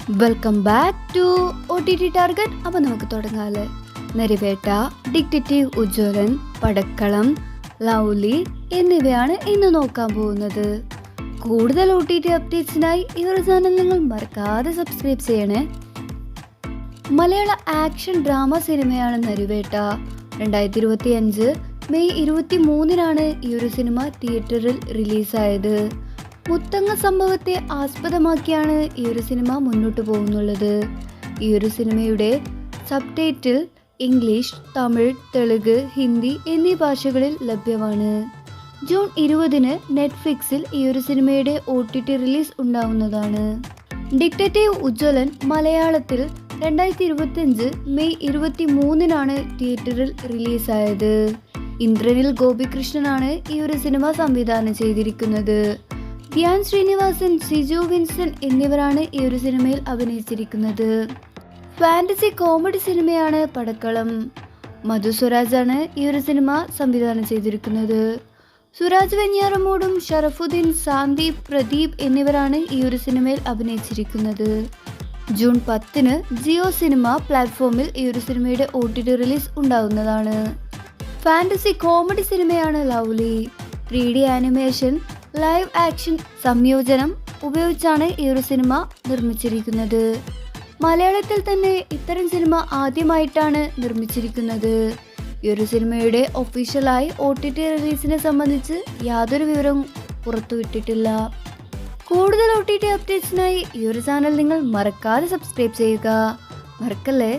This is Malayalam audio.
Welcome back to OTT target. അപ്പോൾ നമുക്ക് തുടങ്ങാല്ലേ. നരിവേട്ട, ഡിറ്റക്റ്റീവ് ഉജ്ജ്വലൻ, പടക്കളം, ലൗലി എന്നിവയാണ് ഇന്ന് നോക്കാൻ പോകുന്നത്. കൂടുതൽ OTT അപ്ഡേറ്റ്സിനായി ഈ ഒരു ചാനൽ നിങ്ങൾ മറക്കാതെ സബ്സ്ക്രൈബ് ചെയ്യണേ. മലയാള ആക്ഷൻ ഡ്രാമ സിനിമയാണ് നരിവേട്ട. 2025 മെയ് 23 ഈ ഒരു സിനിമ തിയേറ്ററിൽ റിലീസായത്. മുത്തങ്ങ സംഭവത്തെ ആസ്പദമാക്കിയാണ് ഈ ഒരു സിനിമ മുന്നോട്ട് പോകുന്നുള്ളത്. ഈ ഒരു സിനിമയുടെ sub title English, Tamil, Telugu, Hindi എന്നീ ഭാഷകളിൽ ലഭ്യമാണ്. ജൂൺ 20 നെറ്റ്ഫ്ലിക്സിൽ ഈ ഒരു സിനിമയുടെ OTT റിലീസ് ഉണ്ടാവുന്നതാണ്. ഡിറ്റക്റ്റീവ് ഉജ്ജ്വലൻ മലയാളത്തിൽ 2025 മെയ് 23 തിയേറ്ററിൽ റിലീസായത്. ഇന്ദ്രനിൽ ഗോപികൃഷ്ണനാണ് ഈ ഒരു സിനിമ സംവിധാനം ചെയ്തിരിക്കുന്നത്. ധ്യാൻ ശ്രീനിവാസൻ, സിജു വിൻസൻ എന്നിവരാണ് ഈ ഒരു സിനിമയിൽ അഭിനയിച്ചിരിക്കുന്നത്. ഫാന്റസി കോമഡി സിനിമയാണ് പടക്കളം. മധു സ്വരാജാണ് ഈ ഒരു സിനിമ സംവിധാനം ചെയ്തിരിക്കുന്നത്. സുരാജ് വെഞ്ഞാറമൂടും ഷറഫുദ്ദീൻ, സാന്ദീപ്, പ്രദീപ് എന്നിവരാണ് ഈ ഒരു സിനിമയിൽ അഭിനയിച്ചിരിക്കുന്നത്. ജൂൺ 10 ജിയോ സിനിമ പ്ലാറ്റ്ഫോമിൽ ഈ ഒരു സിനിമയുടെ OTT റിലീസ് ഉണ്ടാകുന്നതാണ്. ഫാന്റസി കോമഡി സിനിമയാണ് Lovely. 3D animation, live action സംയോജനം ഉപയോഗിച്ചാണ് ഈ ഒരു സിനിമ നിർമ്മിച്ചിരിക്കുന്നത്. മലയാളത്തിൽ തന്നെ ഇത്തരം സിനിമ ആദ്യമായിട്ടാണ് നിർമ്മിച്ചിരിക്കുന്നത്. ഈ ഒരു സിനിമയുടെ ഒഫീഷ്യലായി OTT റിലീസിനെ സംബന്ധിച്ച് യാതൊരു വിവരവും പുറത്തുവിട്ടിട്ടില്ല. കൂടുതൽ OTT അപ്ഡേറ്റ്സിനായി ഈ ഒരു ചാനൽ നിങ്ങൾ മറക്കാതെ സബ്സ്ക്രൈബ് ചെയ്യുക. മറക്കല്ലേ.